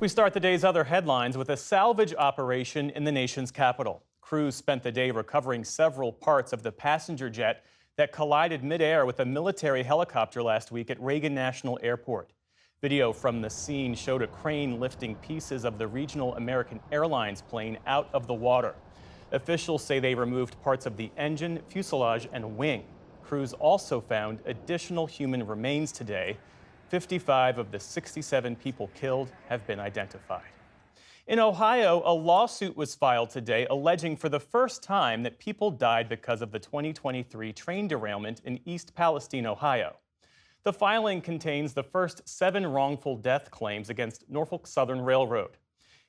We start the day's other headlines with a salvage operation in the nation's capital. Crews spent the day recovering several parts of the passenger jet that collided midair with a military helicopter last week at Reagan National Airport. Video from the scene showed a crane lifting pieces of the Regional American Airlines plane out of the water. Officials say they removed parts of the engine, fuselage, and wing. Crews also found additional human remains today. 55 of the 67 people killed have been identified. In Ohio, a lawsuit was filed today alleging for the first time that people died because of the 2023 train derailment in East Palestine, Ohio. The filing contains the first 7 wrongful death claims against Norfolk Southern Railroad.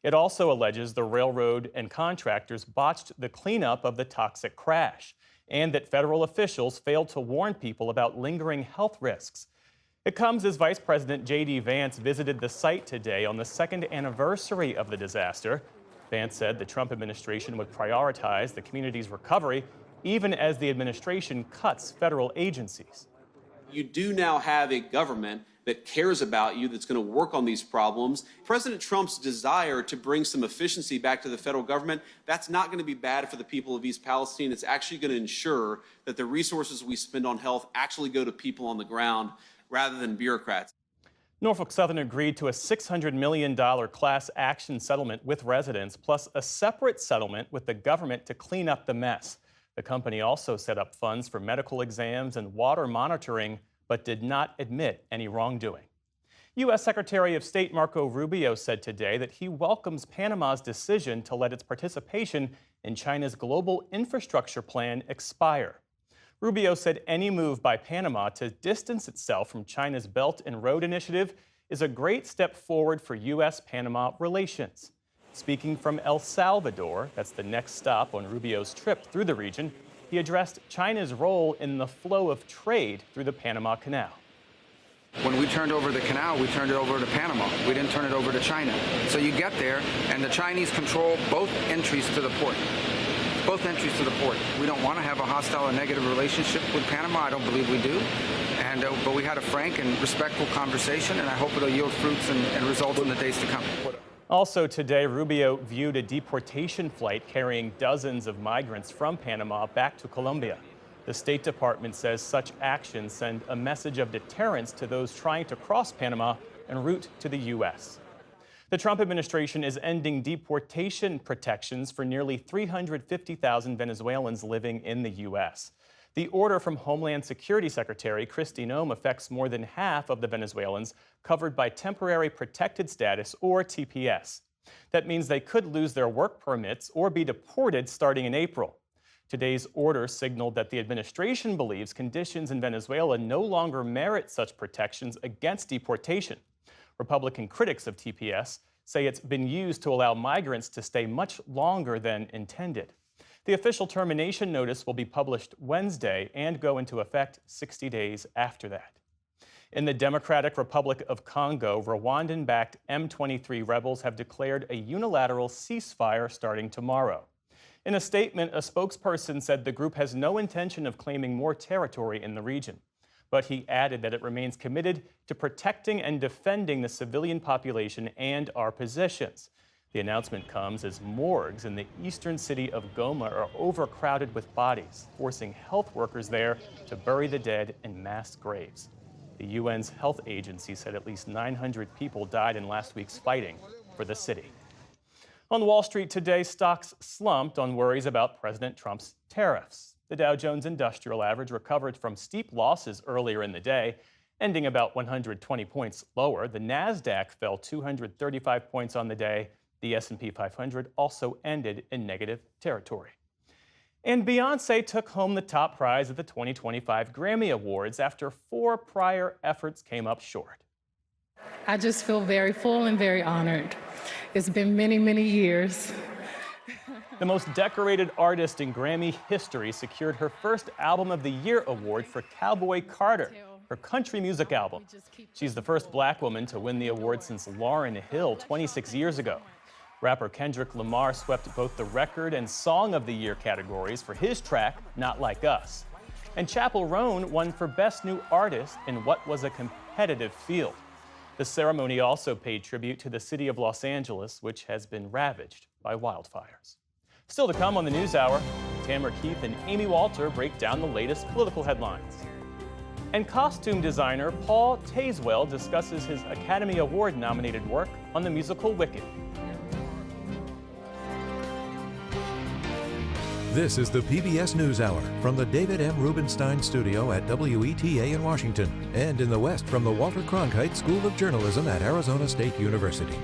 It also alleges the railroad and contractors botched the cleanup of the toxic crash and that federal officials failed to warn people about lingering health risks. It comes as Vice President J.D. Vance visited the site today on the second anniversary of the disaster. Vance said the Trump administration would prioritize the community's recovery, even as the administration cuts federal agencies. You do now have a government that cares about you, that's going to work on these problems. President Trump's desire to bring some efficiency back to the federal government, that's not going to be bad for the people of East Palestine. It's actually going to ensure that the resources we spend on health actually go to people on the ground rather than bureaucrats. Norfolk Southern agreed to a $600 million class action settlement with residents, plus a separate settlement with the government to clean up the mess. The company also set up funds for medical exams and water monitoring, but did not admit any wrongdoing. U.S. Secretary of State Marco Rubio said today that he welcomes Panama's decision to let its participation in China's global infrastructure plan expire. Rubio said any move by Panama to distance itself from China's Belt and Road Initiative is a great step forward for U.S.-Panama relations. Speaking from El Salvador, that's the next stop on Rubio's trip through the region, he addressed China's role in the flow of trade through the Panama Canal. When we turned over the canal, we turned it over to Panama. We didn't turn it over to China. So you get there, and the Chinese control both entries to the port. Both entries to the port. We don't want to have a hostile or negative relationship with Panama. I don't believe we do. But we had a frank and respectful conversation, and I hope it'll yield fruits and results in the days to come. Also today, Rubio viewed a deportation flight carrying dozens of migrants from Panama back to Colombia. The State Department says such actions send a message of deterrence to those trying to cross Panama en route to the U.S. The Trump administration is ending deportation protections for nearly 350,000 Venezuelans living in the U.S. The order from Homeland Security Secretary Kristi Noem affects more than half of the Venezuelans covered by Temporary Protected Status, or TPS. That means they could lose their work permits or be deported starting in April. Today's order signaled that the administration believes conditions in Venezuela no longer merit such protections against deportation. Republican critics of TPS say it's been used to allow migrants to stay much longer than intended. The official termination notice will be published Wednesday and go into effect 60 days after that. In the Democratic Republic of Congo, Rwandan-backed M23 rebels have declared a unilateral ceasefire starting tomorrow. In a statement, a spokesperson said the group has no intention of claiming more territory in the region. But he added that it remains committed to protecting and defending the civilian population and our positions. The announcement comes as morgues in the eastern city of Goma are overcrowded with bodies, forcing health workers there to bury the dead in mass graves. The UN's health agency said at least 900 people died in last week's fighting for the city. On Wall Street today, stocks slumped on worries about President Trump's tariffs. The Dow Jones Industrial Average recovered from steep losses earlier in the day, ending about 120 points lower. The Nasdaq fell 235 points on the day. The S&P 500 also ended in negative territory. And Beyoncé took home the top prize at the 2025 Grammy Awards after 4 prior efforts came up short. I just feel very full and very honored. It's been many, many years. The most decorated artist in Grammy history secured her first Album of the Year award for Cowboy Carter, her country music album. She's the first black woman to win the award since Lauryn Hill 26 years ago. Rapper Kendrick Lamar swept both the Record and Song of the Year categories for his track, Not Like Us. And Chappell Roan won for Best New Artist in what was a competitive field. The ceremony also paid tribute to the city of Los Angeles, which has been ravaged by wildfires. Still to come on the NewsHour, Tamara Keith and Amy Walter break down the latest political headlines. And costume designer Paul Tazewell discusses his Academy Award-nominated work on the musical Wicked. This is the PBS NewsHour from the David M. Rubenstein Studio at WETA in Washington, and in the West from the Walter Cronkite School of Journalism at Arizona State University.